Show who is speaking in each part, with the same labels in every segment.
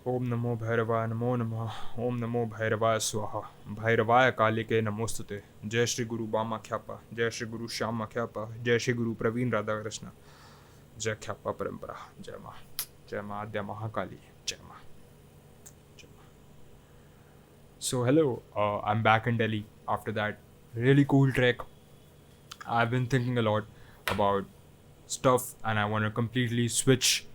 Speaker 1: ओम नमो भैरवाय नमो नमः ओम नमो भैरवाय स्वाहा भैरवाय कालिके नमोस्तुते जय श्री गुरु बामा ख्यापा जय श्री गुरु श्यामा ख्यापा जय श्री गुरु प्रवीण राधा कृष्ण जय ख्यापा परंपरा जय माँ आद्या महाकाली जय माँ जय माँ So hello, I'm back in Delhi after that really cool trek. I've been thinking a lot about stuff and I want to completely switch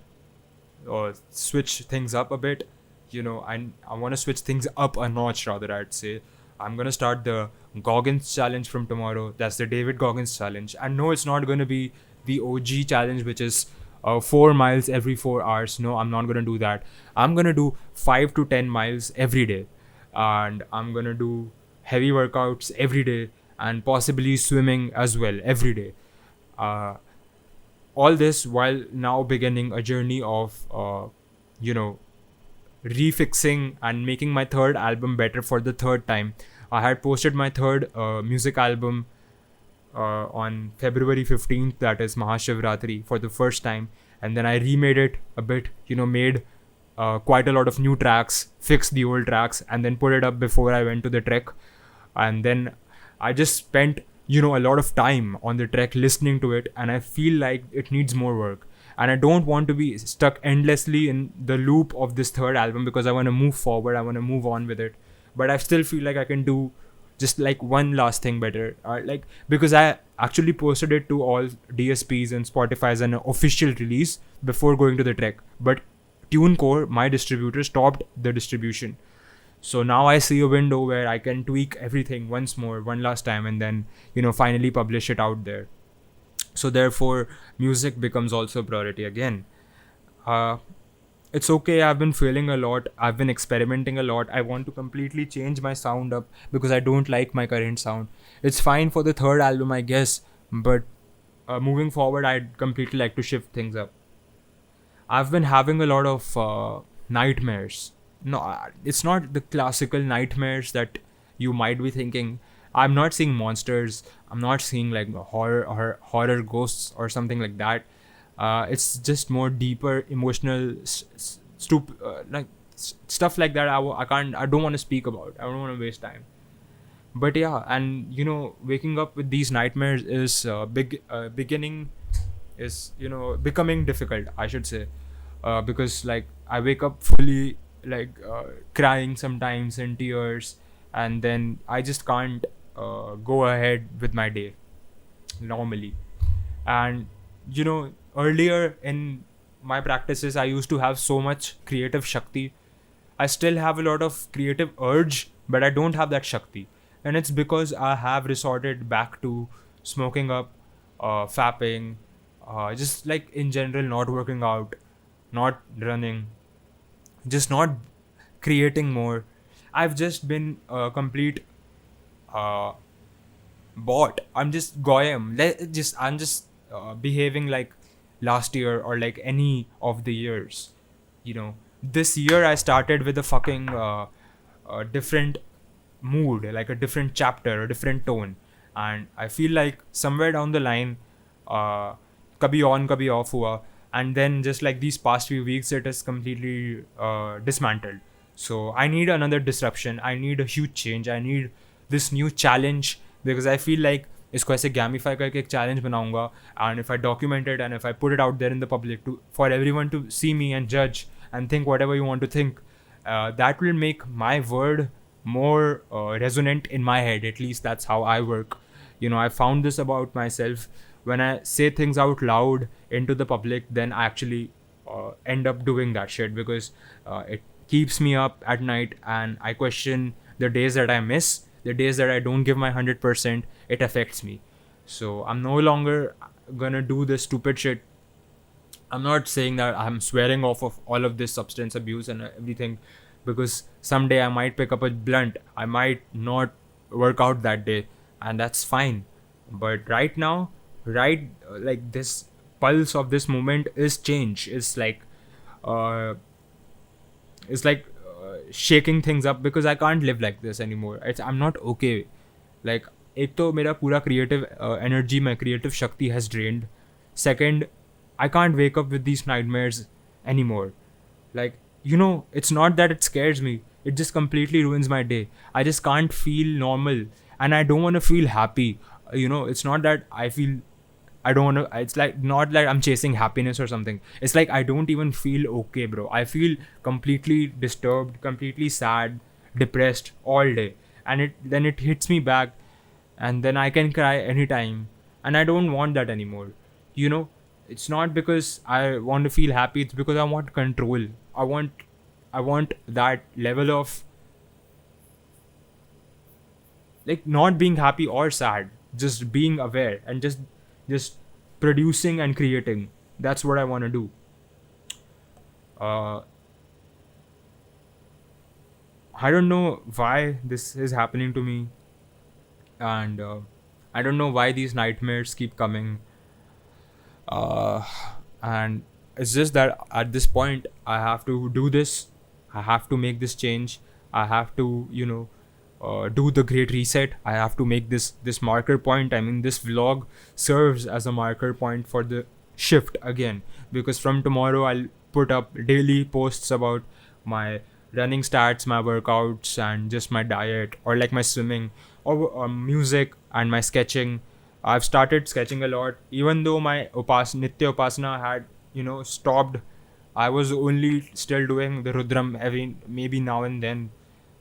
Speaker 1: things up a bit. I want to switch things up a notch, rather, I'd say. I'm going to start the Goggins challenge from tomorrow. That's the David Goggins challenge. And no, it's not going to be the OG challenge, which is 4 miles every 4 hours. No, I'm not going to do that. I'm going to do 5 to 10 miles every day. And I'm going to do heavy workouts every day and possibly swimming as well every day. Uh, all this while now beginning a journey of you know refixing and making my third album better for the third time. I had posted my third music album on February 15th, that is Mahashivratri, for the first time, and then I remade it a bit, made quite a lot of new tracks, fixed the old tracks, and then put it up before I went to the trek. And then I just spent, a lot of time on the trek listening to it, and I feel like it needs more work. And I don't want to be stuck endlessly in the loop of this third album because I want to move forward, I want to move on with it. But I still feel like I can do just like one last thing better. Because I actually posted it to all DSPs and Spotify as an official release before going to the trek. But TuneCore, my distributor, stopped the distribution. So now I see a window where I can tweak everything once more, one last time, and then, finally publish it out there. So therefore, music becomes also a priority again. Uh, it's okay, I've been failing a lot, I've been experimenting a lot. I want to completely change my sound up because I don't like my current sound. It's fine for the third album, I guess, but moving forward, I'd completely like to shift things up. I've been having a lot of nightmares. No, it's not the classical nightmares that you might be thinking. I'm not seeing monsters. I'm not seeing like horror ghosts or something like that. It's just more deeper emotional stuff like that. I can't. I don't want to speak about. I don't want to waste time. But yeah, and waking up with these nightmares is beginning is becoming difficult, I should say, because like I wake up fully like crying sometimes in tears, and then I just can't go ahead with my day normally. And earlier in my practices I used to have so much creative shakti. I still have a lot of creative urge, but I don't have that shakti. And it's because I have resorted back to smoking up, fapping, just like in general, not working out, not running, just not creating more. I've just been a complete uh, bot. I'm just goyim. I'm just behaving like last year or like any of the years. This year I started with a fucking different mood, like a different chapter, a different tone, and I feel like somewhere down the line, uh, kabhi on, kabhi off hua, and then just like these past few weeks, it is completely dismantled. So I need another disruption. I need a huge change. I need this new challenge because I feel like इसको ऐसे gamify करके एक challenge बनाऊंगा, and if I document it and if I put it out there in the public to for everyone to see me and judge and think whatever you want to think, that will make my word more resonant in my head. At least that's how I work. I found this about myself. When I say things out loud into the public, then I actually end up doing that shit because it keeps me up at night and I question the days that I miss, the days that I don't give my 100%. It affects me. So I'm no longer gonna do this stupid shit. I'm not saying that I'm swearing off of all of this substance abuse and everything, because someday I might pick up a blunt. I might not work out that day, and that's fine. But right now, right, like this pulse of this moment is change. Uh, it's like shaking things up because I can't live like this anymore. I'm not okay. Like, एक तो मेरा पूरा creative energy, my creative shakti has drained. Second, I can't wake up with these nightmares anymore. Like, it's not that it scares me. It just completely ruins my day. I just can't feel normal, and I don't want to feel happy. It's not that I feel I don't want to. It's like not like I'm chasing happiness or something. It's like I don't even feel okay, bro. I feel completely disturbed, completely sad, depressed all day, and it hits me back, and then I can cry anytime, and I don't want that anymore. You know, it's not because I want to feel happy. It's because I want control. I want that level of like not being happy or sad, just being aware and just producing and creating. That's what I want to do. uh I don't know why this is happening to me, and I don't know why these nightmares keep coming. uh and it's just that at this point I have to do this. I have to make this change. I have to do the great reset. I have to make this marker point. I mean, this vlog serves as a marker point for the shift again, because from tomorrow I'll put up daily posts about my running stats, my workouts, and just my diet, or like my swimming, or music and my sketching. I've started sketching a lot, even though my Nitya Upasana had stopped. I was only still doing the Rudram maybe now and then,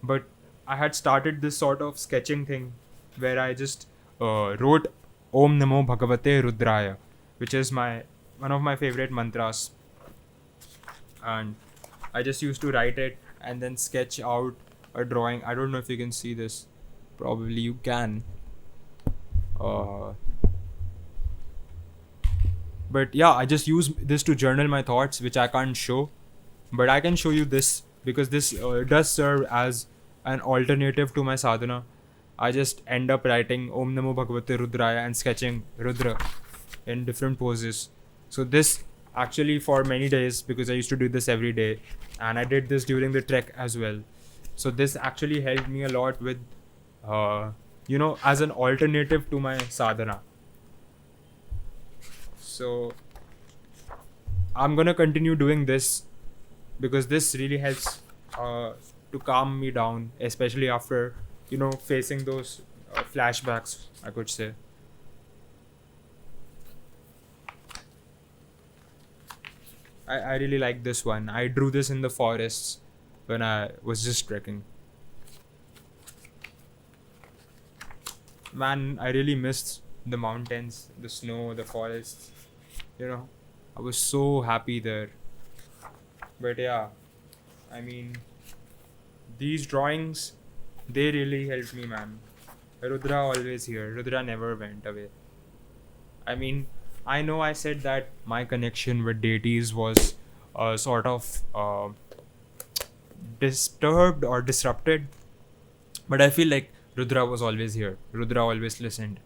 Speaker 1: but I had started this sort of sketching thing where I just wrote Om Namo Bhagavate Rudraya, which is my one of my favorite mantras, and I just used to write it and then sketch out a drawing. I don't know if you can see this. Probably you can. Uh, but yeah, I just use this to journal my thoughts, which I can't show, but I can show you this because this does serve as an alternative to my sadhana. I just end up writing Om Namo Bhagavate Rudraya and sketching Rudra in different poses. So this actually for many days, because I used to do this every day, and I did this during the trek as well. So this actually helped me a lot with as an alternative to my sadhana. So I'm gonna continue doing this because this really helps to calm me down, especially after facing those flashbacks, I could say. I really like this one. I drew this in the forests when I was just trekking. Man, I really missed the mountains, the snow, the forests. I was so happy there. But yeah, I mean, these drawings, they really helped me, man. Rudra always here. Rudra never went away. I mean, I know I said that my connection with deities was sort of disturbed or disrupted, but I feel like Rudra was always here. Rudra always listened.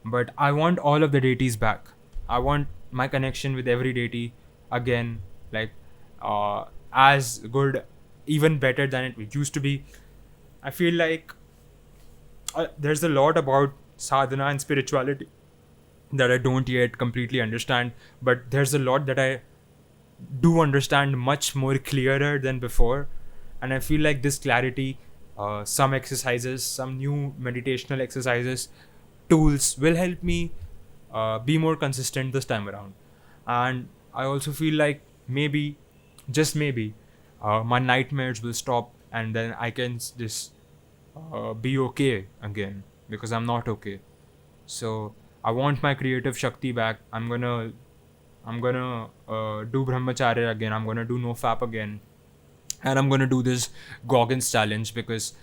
Speaker 1: But I want all of the deities back. I want my connection with every deity again, like as good, even better than it used to be. I feel like there's a lot about sadhana and spirituality that I don't yet completely understand, but there's a lot that I do understand much more clearer than before. And I feel like this clarity, some exercises, some new meditational exercises, tools will help me be more consistent this time around. And I also feel like maybe, just maybe, my nightmares will stop, and then I can just be okay again, because I'm not okay. So I want my creative shakti back. I'm gonna do brahmacharya again. I'm gonna do no fap again, and I'm gonna do this Goggins challenge, because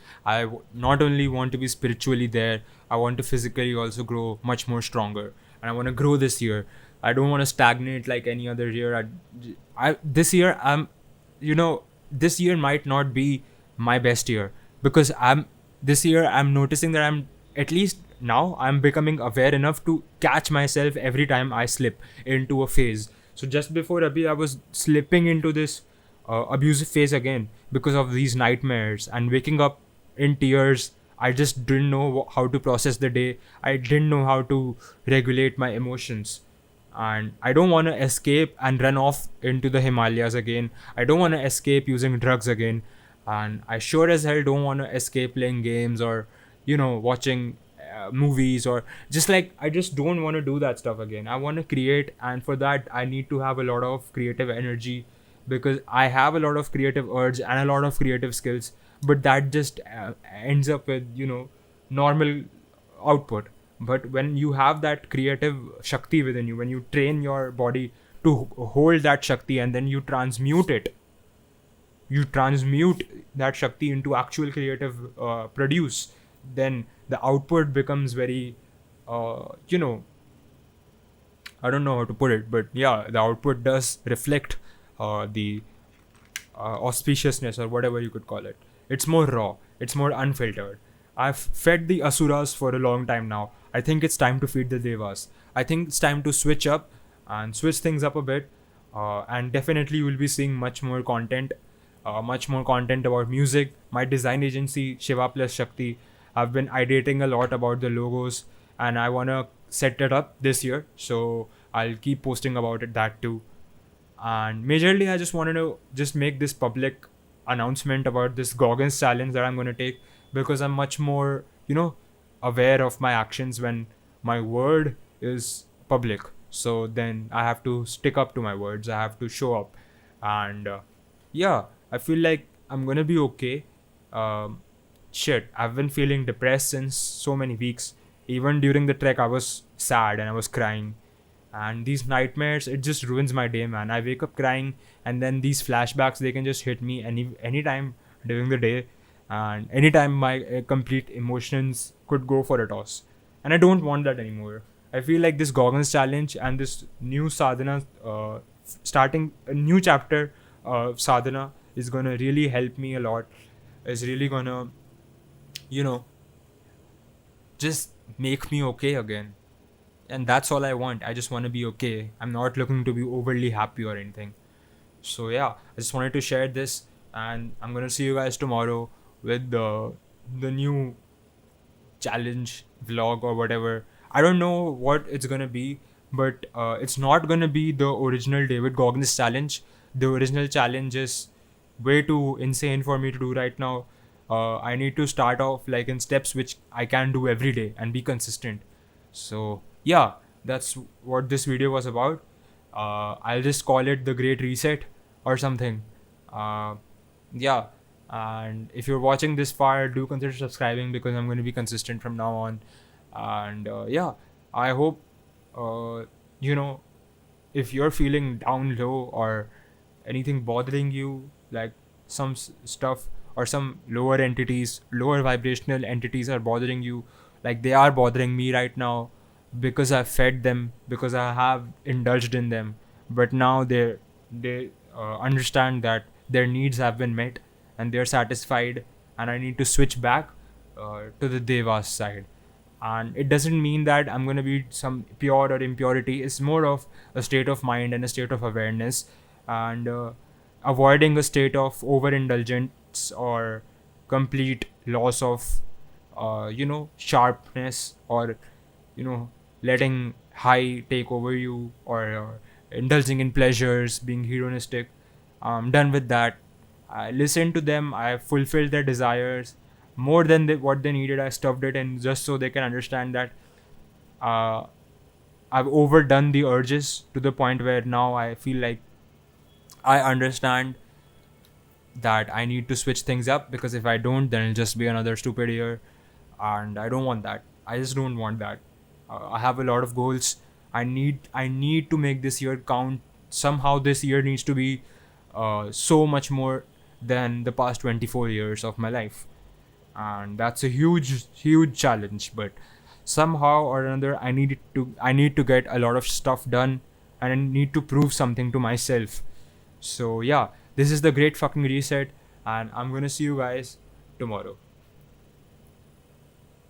Speaker 1: not only want to be spiritually there, I want to physically also grow much more stronger, and I want to grow this year. I don't want to stagnate like any other year. This year this year might not be my best year, because this year I'm noticing that at least now I'm becoming aware enough to catch myself every time I slip into a phase. So just before Abhi, I was slipping into this abusive phase again because of these nightmares and waking up in tears. I just didn't know how to process the day. I didn't know how to regulate my emotions. and I don't want to escape and run off into the Himalayas again. I don't want to escape using drugs again, and I sure as hell don't want to escape playing games or watching movies, or just like I just don't want to do that stuff again. I want to create, and for that I need to have a lot of creative energy, because I have a lot of creative urge and a lot of creative skills, but that just ends up with normal output. But when you have that creative shakti within you, when you train your body to hold that shakti and then you transmute that shakti into actual creative produce, then the output becomes very you know I don't know how to put it, but yeah, the output does reflect the auspiciousness, or whatever you could call it. It's more raw, it's more unfiltered. I've fed the asuras for a long time now. I think it's time to feed the devas. I think it's time to switch up and switch things up a bit. And definitely you will be seeing much more content about music. My design agency, Shiva Plus Shakti, I've been ideating a lot about the logos, and I want to set it up this year. So I'll keep posting about it, that too. And majorly, I just wanted to just make this public announcement about this Goggins challenge that I'm going to take, because I'm much more, aware of my actions when my word is public. So then I have to stick up to my words. I have to show up. And yeah, I feel like I'm going to be okay. Um, Shit, I've been feeling depressed since so many weeks. Even during the trek, I was sad and I was crying, and these nightmares, it just ruins my day, man. I wake up crying, and then these flashbacks, they can just hit me anytime during the day, and anytime my complete emotions could go for a toss, and I don't want that anymore. I feel like this Goggins challenge and this new sadhana, starting a new chapter of sadhana, is gonna really help me a lot. Is really gonna you know just make me okay again. And that's all I want. I just want to be okay. I'm not looking to be overly happy or anything. So yeah, I just wanted to share this, and I'm gonna see you guys tomorrow with the new challenge vlog or whatever. I don't know what it's gonna be, but it's not gonna be the original David Goggins challenge. The original challenge is way too insane for me to do right now. I need to start off like in steps which I can do every day and be consistent. So yeah, that's what this video was about. I'll just call it the Great Reset or something. Uh, yeah, and if you're watching this far, do consider subscribing, because I'm going to be consistent from now on. And yeah, I hope uh, you know if you're feeling down low or anything bothering you, like some stuff or some lower vibrational entities are bothering you, like they are bothering me right now, because I fed them, because I have indulged in them, but now they understand that their needs have been met and they're satisfied, and I need to switch back to the devas side. And it doesn't mean that I'm going to be some pure or impurity. It's more of a state of mind and a state of awareness, and avoiding a state of overindulgence or complete loss of sharpness, or letting high take over you, or indulging in pleasures, being hedonistic. I'm done with that. I listened to them. I fulfilled their desires more than what they needed. I stuffed it in just so they can understand that uh, I've overdone the urges to the point where now I feel like I understand that I need to switch things up, because if I don't, then it'll just be another stupid year, and I don't want that. I just don't want that. I have a lot of goals. I need to make this year count. Somehow this year needs to be so much more than the past 24 years of my life, and that's a huge challenge. But somehow or another, I need to get a lot of stuff done, and I need to prove something to myself. So yeah, this is the Great Fucking Reset, and I'm gonna see you guys tomorrow.